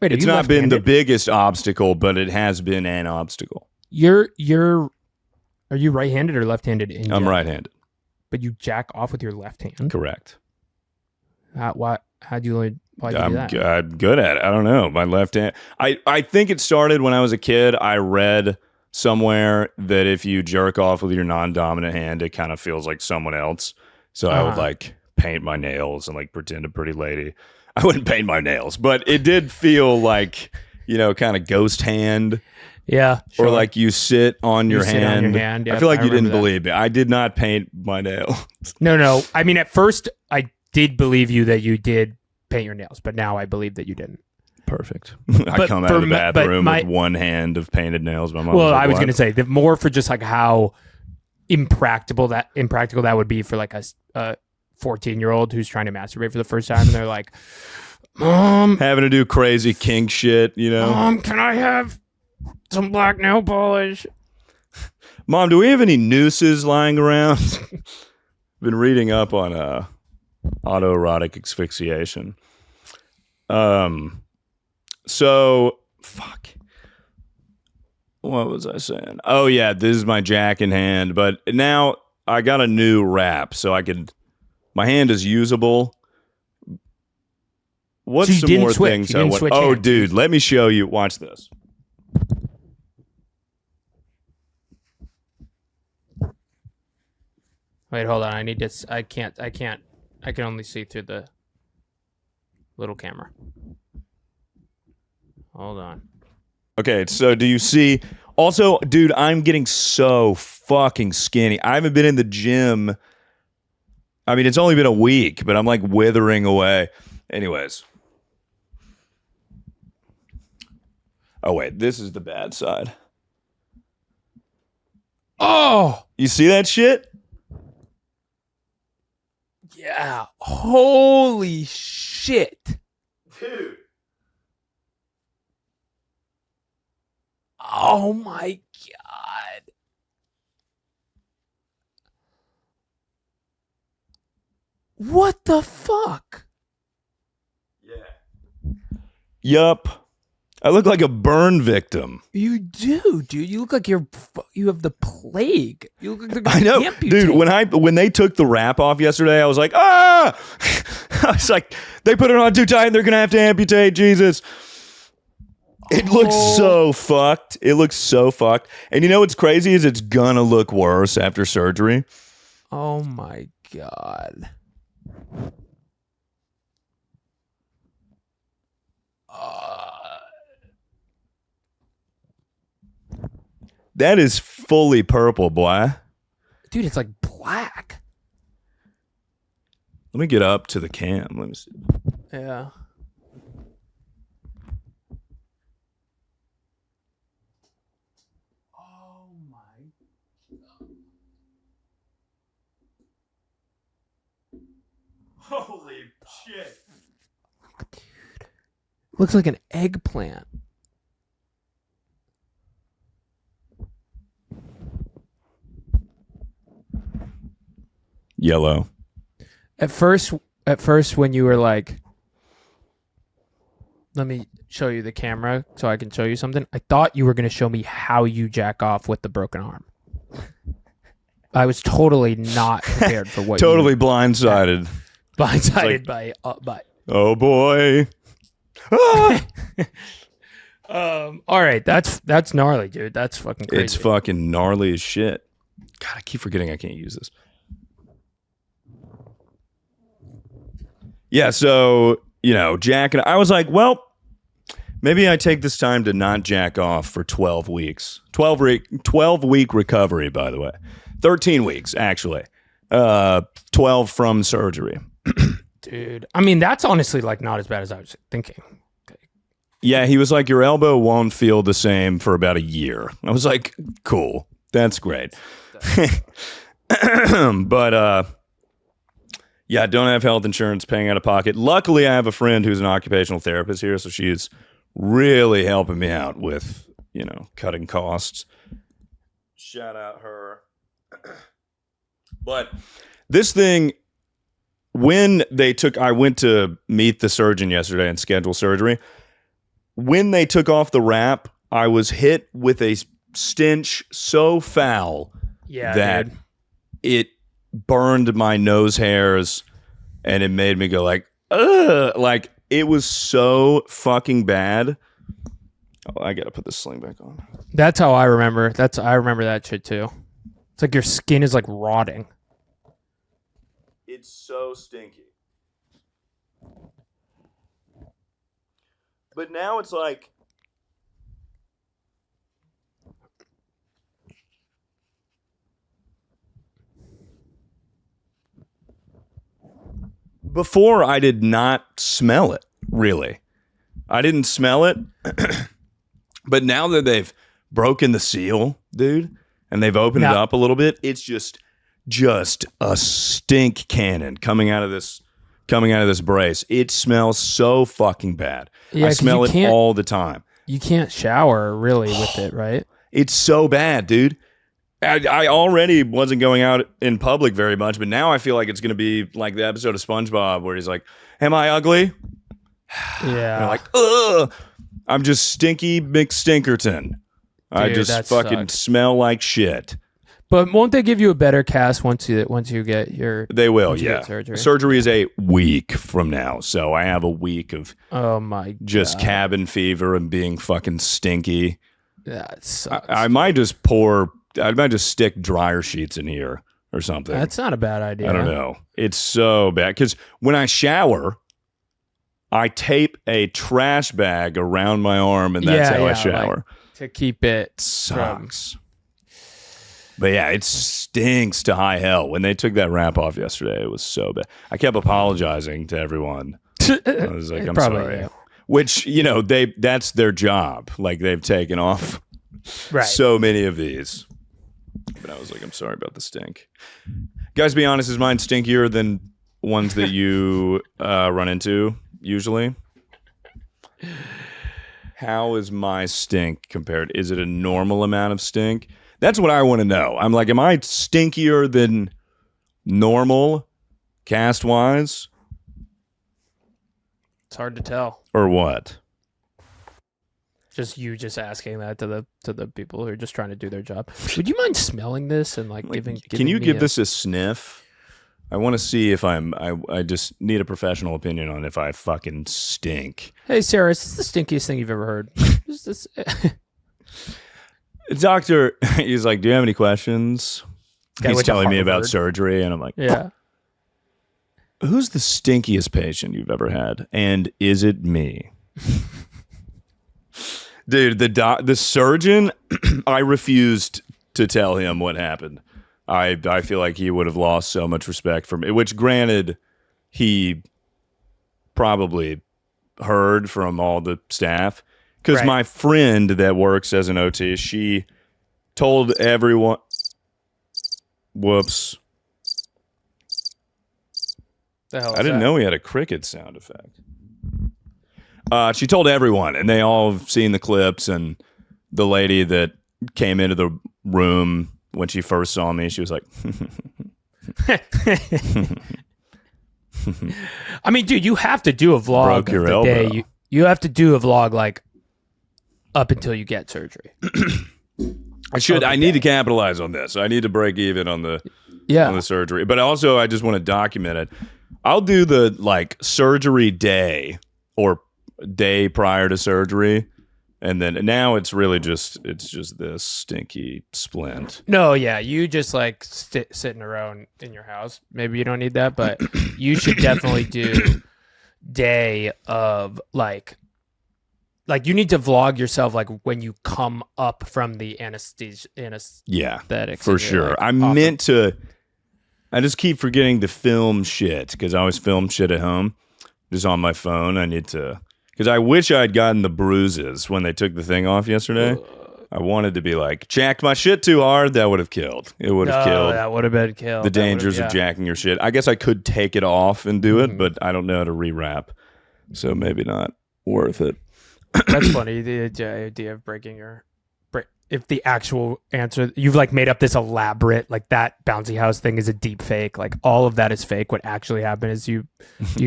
wait, it's not been the biggest obstacle, but it has been an obstacle. Are you right-handed or left-handed? I'm right-handed. But you jack off with your left hand? Correct. Why'd you do that? I'm good at it. I don't know. My left hand. I think it started when I was a kid. I read somewhere that if you jerk off with your non-dominant hand, it kind of feels like someone else. So I would like paint my nails and like pretend a pretty lady. I wouldn't paint my nails, but it did feel like, you know, kind of ghost hand. Yeah. Sure. Or like you sit on your hand. Yep, I feel like you didn't that. believe me. I did not paint my nails. No. I mean, at first I did believe you that you did paint your nails, but now I believe that you didn't. Perfect. I come out of the bathroom with one hand of painted nails. My mom I was going to say, more for just like how impractical that would be for like a 14-year-old who's trying to masturbate for the first time, and they're like, "Mom, having to do crazy kink shit, you know? Mom, can I have some black nail polish? Mom, do we have any nooses lying around?" Been reading up on autoerotic asphyxiation. So fuck. What was I saying? Oh yeah, this is my jack in hand, but now I got a new wrap, so my hand is usable. What's some more things I want? Oh, dude, let me show you. Watch this. Wait, hold on. I can only see through the little camera. Hold on. Okay, so do you see? Also, dude, I'm getting so fucking skinny. I haven't been in the gym. I mean, it's only been a week, but I'm like withering away. Anyways. Oh, wait, this is the bad side. Oh! You see that shit? Yeah. Holy shit. Dude. Oh my God. What the fuck? Yeah. Yup. I look like a burn victim. You do, dude. You look like you have the plague. You look like I know, dude. When they took the wrap off yesterday, I was like, ah! I was like, they put it on too tight. They're gonna have to amputate. Jesus. It looks so fucked. It looks so fucked. And you know what's crazy is it's gonna look worse after surgery. Oh my God. That is fully purple, boy. Dude, it's like black. Let me get up to the cam. Let me see. Yeah. Oh my God. Holy shit. Dude. Looks like an eggplant. Yellow. At first when you were like, let me show you the camera so I can show you something, I thought you were going to show me how you jack off with the broken arm. I was totally not prepared for what Totally you blindsided. blindsided by Oh boy. Ah! all right, that's gnarly, dude. That's fucking crazy. It's fucking gnarly as shit. God, I keep forgetting I can't use this. Yeah, so, Jack and I was like, well, maybe I take this time to not jack off for 12 weeks. 12-week recovery, by the way. 13 weeks, actually. 12 from surgery. Dude, I mean, that's honestly like not as bad as I was thinking. Yeah, he was like, your elbow won't feel the same for about a year. I was like, cool. That's great. But, yeah, don't have health insurance, paying out of pocket. Luckily, I have a friend who's an occupational therapist here, so she's really helping me out with, cutting costs. Shout out her. But this thing, I went to meet the surgeon yesterday and schedule surgery. When they took off the wrap, I was hit with a stench so foul that dude. It burned my nose hairs and it made me go like, ugh. Like, it was so fucking bad. Oh, I gotta put this sling back on. That's how I remember. I remember that shit too. It's like your skin is like rotting. It's so stinky. But now it's like, before I did not smell it, really. I didn't smell it. But now that they've broken the seal, dude, and they've opened it up a little bit, it's just a stink cannon coming out of this brace. It smells so fucking bad. Yeah, I smell it all the time. You can't shower really with it, right? It's so bad, dude. I already wasn't going out in public very much, but now I feel like it's going to be like the episode of SpongeBob where he's like, am I ugly? Yeah. And I'm like, ugh. I'm just stinky McStinkerton. I just fucking sucks. smell like shit. But won't they give you a better cast once you get your? They will, once you yeah. get surgery. Surgery is a week from now, so I have a week of just cabin fever and being fucking stinky. That sucks. I might just stick dryer sheets in here or something. That's not a bad idea. I don't know. It's so bad because when I shower, I tape a trash bag around my arm, and that's how I shower. Like, to keep it sucks. But yeah, it stinks to high hell. When they took that wrap off yesterday, it was so bad. I kept apologizing to everyone. I was like, I'm sorry. Yeah. Which, that's their job. Like, they've taken off so many of these. But I was like, I'm sorry about the stink. Guys, be honest, is mine stinkier than ones that you run into usually. How is my stink compared? Is it a normal amount of stink? That's what I want to know. I'm like, am I stinkier than normal cast-wise? It's hard to tell. Or what? Just asking that to the people who are just trying to do their job. Would you mind smelling this and giving? Can you me give this a sniff? I want to see if I just need a professional opinion on if I fucking stink. Hey, Sarah, is this the stinkiest thing you've ever heard? Is this? Doctor, he's like, do you have any questions? Guy He's went to telling me about Harvard. surgery, and I'm like, Yeah. who's the stinkiest patient you've ever had? And is it me? Dude, the surgeon, I refused to tell him what happened. I feel like he would have lost so much respect for me, which granted, he probably heard from all the staff. Because Right. my friend that works as an OT, she told everyone, whoops. The hell is I didn't that? know he had a cricket sound effect. She told everyone, and they all have seen the clips. And the lady that came into the room when she first saw me, she was like, I mean, dude, you have to do a vlog Broke of your the elbow. day. You have to do a vlog up until you get surgery. I need to capitalize on this. I need to break even on the Yeah. surgery. But also, I just want to document it. I'll do the surgery day or day prior to surgery. And then now it's really just this stinky splint. No, yeah, you just sit in a row in your house. Maybe you don't need that, but you should definitely do day of you need to vlog yourself when you come up from the anesthetics. Yeah, and for you're, sure. I off meant to. I just keep forgetting to film shit because I always film shit at home, just on my phone. I need to. Because I wish I had gotten the bruises when they took the thing off yesterday. I wanted to be jacked my shit too hard. That would have killed. It would have killed That would have been killed. the dangers of jacking your shit. I guess I could take it off and do it, but I don't know how to rewrap. So maybe not worth it. That's funny. The idea of breaking your. If the actual answer, you've made up this elaborate, that bouncy house thing is a deep fake. All of that is fake. What actually happened is you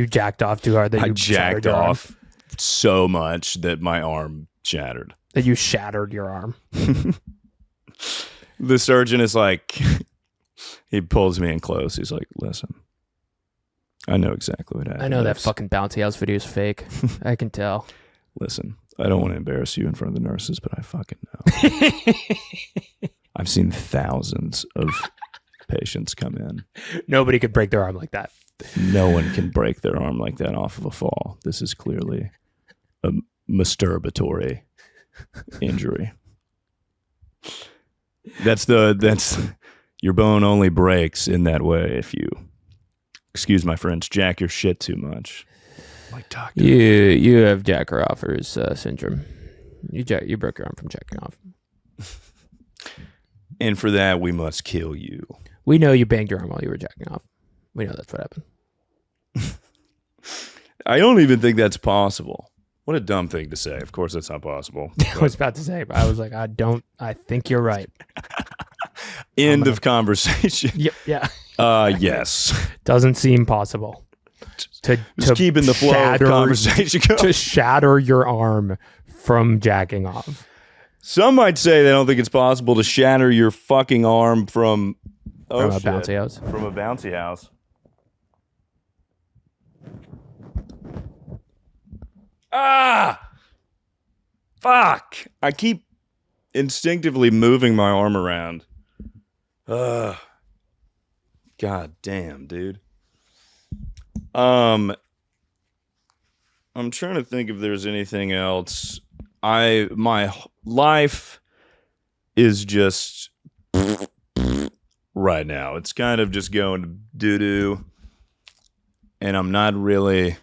jacked off too hard that I you jacked shattered your arm. off so much that my arm shattered. That you shattered your arm. The surgeon is he pulls me in close. He's like, listen, I know exactly what happened. I know that fucking bouncy house video is fake. I can tell. Listen, I don't want to embarrass you in front of the nurses, but I fucking know. I've seen thousands of patients come in. Nobody could break their arm like that. No one can break their arm like that off of a fall. This is clearly a masturbatory injury. That's your bone only breaks in that way if you, excuse my French, jack your shit too much. Like doctor. You have Jack-Roffer's syndrome. You broke your arm from jacking off. And for that, we must kill you. We know you banged your arm while you were jacking off. We know that's what happened. I don't even think that's possible. What a dumb thing to say. Of course, that's not possible. I was about to say, but I was like, I think you're right. End of conversation. Yep. Yeah. Yes. Doesn't seem possible. Just keeping the flow of conversation going. To shatter your arm from jacking off. Some might say they don't think it's possible to shatter your fucking arm from From a bouncy house. From a bouncy house. Ah! Fuck! I keep instinctively moving my arm around. God damn, dude. I'm trying to think if there's anything else. My life is just right now. It's kind of just going doo-doo. And I'm not really...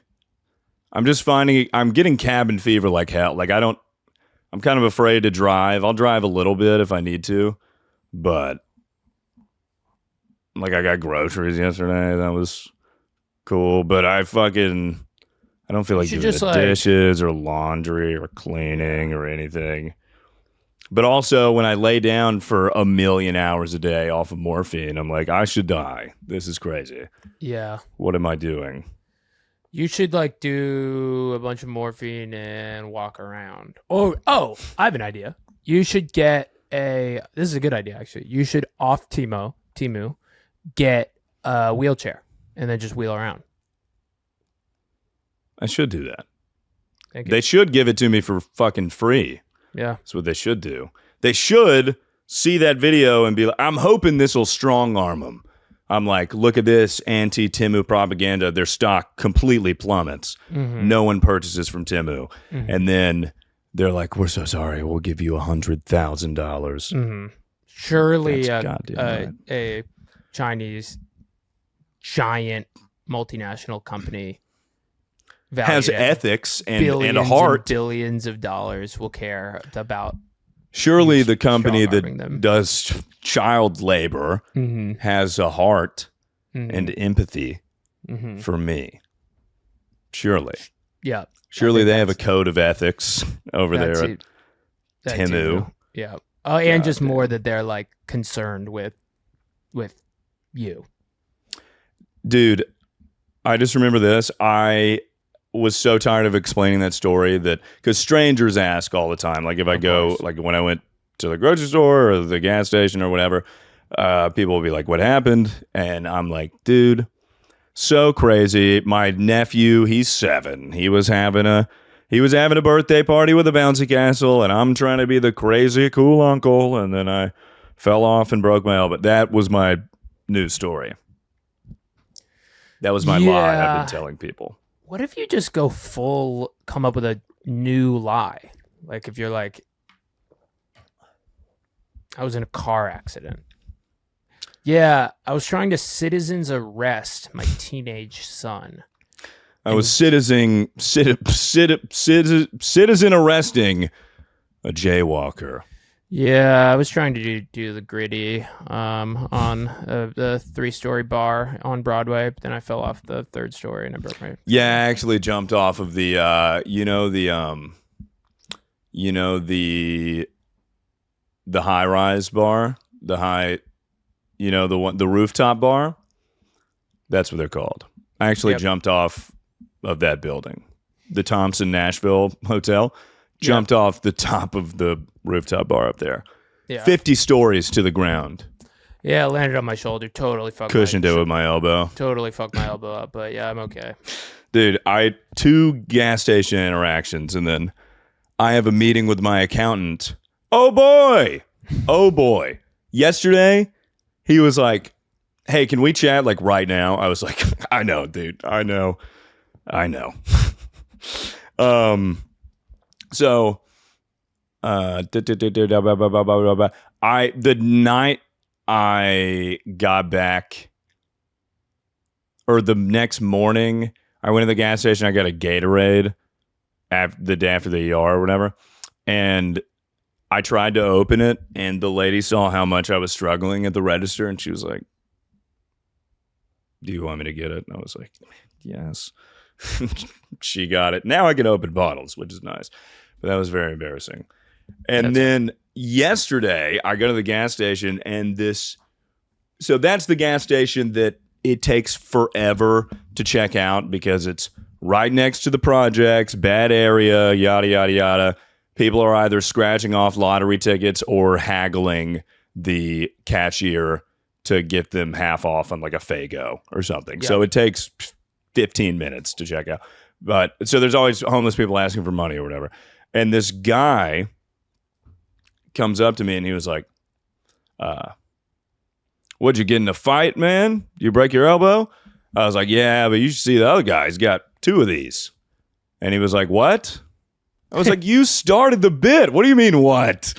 I'm just finding... I'm getting cabin fever like hell. I'm kind of afraid to drive. I'll drive a little bit if I need to. But... I got groceries yesterday. That was cool. But I don't feel like should doing just, the like- dishes or laundry or cleaning or anything. But also, when I lay down for a million hours a day off of morphine, I'm like, I should die. This is crazy. Yeah. What am I doing? You should like do a bunch of morphine and walk around. Oh, I have an idea. You should get this is a good idea actually. You should off Temu get a wheelchair and then just wheel around. I should do that. Thank you. They should give it to me for fucking free. Yeah. That's what they should do. They should see that video and be like, I'm hoping this will strong arm them. I'm like, look at this anti-Temu propaganda. Their stock completely plummets. Mm-hmm. No one purchases from Temu. Mhm. And then they're like, we're so sorry. We'll give you $100,000. Mm-hmm. Surely That's goddamn right. a Chinese giant multinational company Has valued at ethics and billions a heart. billions of dollars will care about. Surely the company strong-arming that them. does child labor Mm-hmm. has a heart Mm-hmm. and empathy Mm-hmm. for me. Surely. Yeah. Surely think they have a that's- code of ethics over That there. too- that Temu. too. Yeah. Oh, and God just damn. more that they're like concerned with you. Dude, I just remember this. I was so tired of explaining that story because strangers ask all the time. Like if I Of go, course. like when I went to the grocery store or the gas station or whatever, people will be like, what happened? And I'm like, dude, so crazy. My nephew, he's 7. He was having a birthday party with a bouncy castle, and I'm trying to be the crazy cool uncle, and then I fell off and broke my elbow. That was my news story. That was my lie I've Yeah. been telling people. What if you just come up with a new lie? Like if you're like, I was in a car accident. Yeah, I was trying to citizens arrest my teenage son. I was citizen arresting a jaywalker. Yeah, I was trying to do the gritty on the 3-story bar on Broadway, but then I fell off the 3rd story and I broke my. Yeah, I actually jumped off of the the high rise bar, the rooftop bar. That's what they're called. I actually Yep. jumped off of that building, the Thompson Nashville Hotel. Jumped off the top of the rooftop bar up there. Yeah, 50 stories to the ground. yeah, it landed on my shoulder. Totally fucked. Cushioned it with my elbow. Totally fucked my elbow up, but yeah, I'm okay. Dude, I had 2 gas station interactions, and then I have a meeting with my accountant. Oh boy. Yesterday, he was like, hey, can we chat like right now? I was like, I know, dude. I know. So, the night I got back, or the next morning, I went to the gas station. I got a Gatorade the day after the ER or whatever, and I tried to open it, and the lady saw how much I was struggling at the register, and she was like, "Do you want me to get it?" And I was like, "Yes." She got it. Now I can open bottles, which is nice. But that was very embarrassing. And then yesterday, I go to the gas station, and so that's the gas station that it takes forever to check out because it's right next to the projects, bad area, yada, yada, yada. People are either scratching off lottery tickets or haggling the cashier to get them half off on like a Faygo or something. Yeah. So it takes 15 minutes to check out. But so there's always homeless people asking for money or whatever. And this guy comes up to me and he was like, what'd you get in a fight, man? You break your elbow? I was like, yeah, but you should see the other guy. He's got 2 of these. And he was like, what? I was like, you started the bit. What do you mean, what?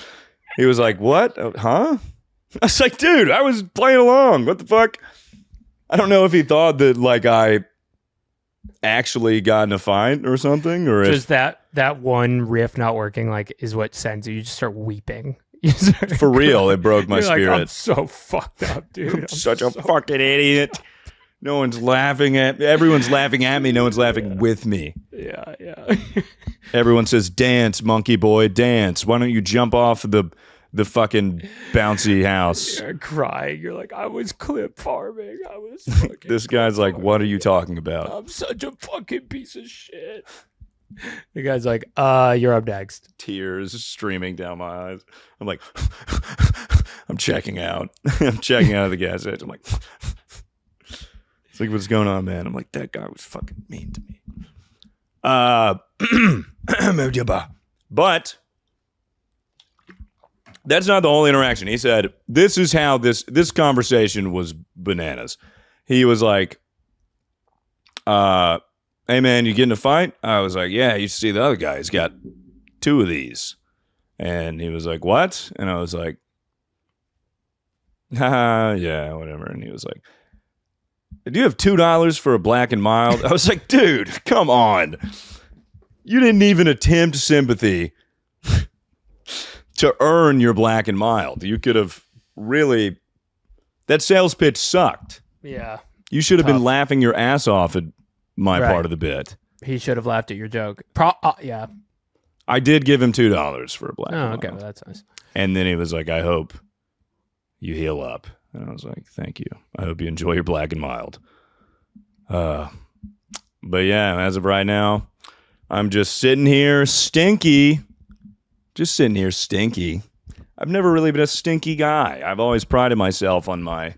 He was like, what? Huh? I was like, dude, I was playing along. What the fuck? I don't know if he thought that like I actually got in a fight or something, or Just that one riff not working, like, is what sends you. You just start weeping. You start for real, it broke my You're like, spirit. I'm so fucked up, dude. I'm Such a so- fucking idiot. No one's laughing at me. Everyone's laughing at me. No one's laughing with me. Yeah. Everyone says, dance, monkey boy, dance. Why don't you jump off the fucking bouncy house? You're crying. You're like, I was clip farming. I was fucking This guy's like, what are you talking about? I'm such a fucking piece of shit. The guy's like, you're up next. Tears streaming down my eyes. I'm like, I'm checking out. I'm checking out of the gas station. I'm like, it's like, what's going on, man? I'm like, that guy was fucking mean to me. But that's not the whole interaction. He said, this is how this conversation was bananas. He was like, hey man, you get in a fight? I was like, yeah, you see the other guy. He's got 2 of these. And he was like, what? And I was like, haha, yeah, whatever. And he was like, do you have $2 for a black and mild? I was like, dude, come on. You didn't even attempt sympathy to earn your black and mild. You could have really... That sales pitch sucked. Yeah. You should have been Tough. laughing your ass off at my Right. part of the bit. He should have laughed at your joke. Yeah. I did give him $2 for a black Oh, and okay. mild. Well, that's nice. And then he was like, I hope you heal up. And I was like, thank you. I hope you enjoy your black and mild. But yeah, as of right now, I'm just sitting here stinky. Just sitting here stinky. I've never really been a stinky guy. I've always prided myself on my,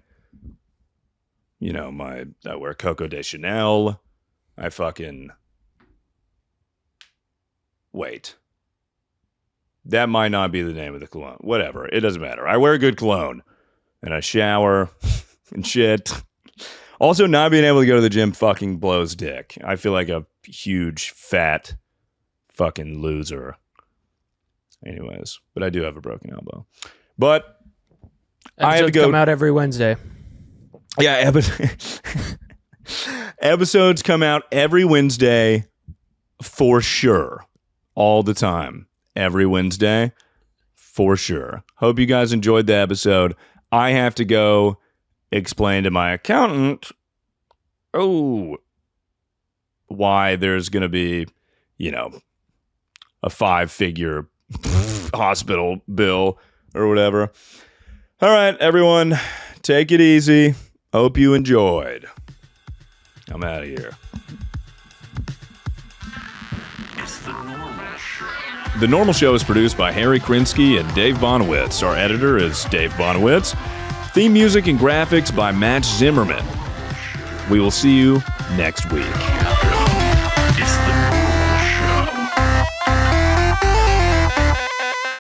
I wear Coco de Chanel. I fucking... Wait. That might not be the name of the cologne. Whatever. It doesn't matter. I wear good cologne. And I shower and shit. Also, not being able to go to the gym fucking blows dick. I feel like a huge, fat fucking loser. Anyways, but I do have a broken elbow. But I have to go. Come out every Wednesday. Yeah, episodes come out every Wednesday for sure. All the time. Every Wednesday for sure. Hope you guys enjoyed the episode. I have to go explain to my accountant, why there's going to be, a 5-figure hospital bill or whatever. All right, everyone, take it easy. Hope you enjoyed. I'm out of here. It's the normal show. The Normal Show is produced by Harry Krinsky and Dave Bonowitz. Our editor is Dave Bonowitz. Theme music and graphics by Matt Zimmerman. We will see you next week.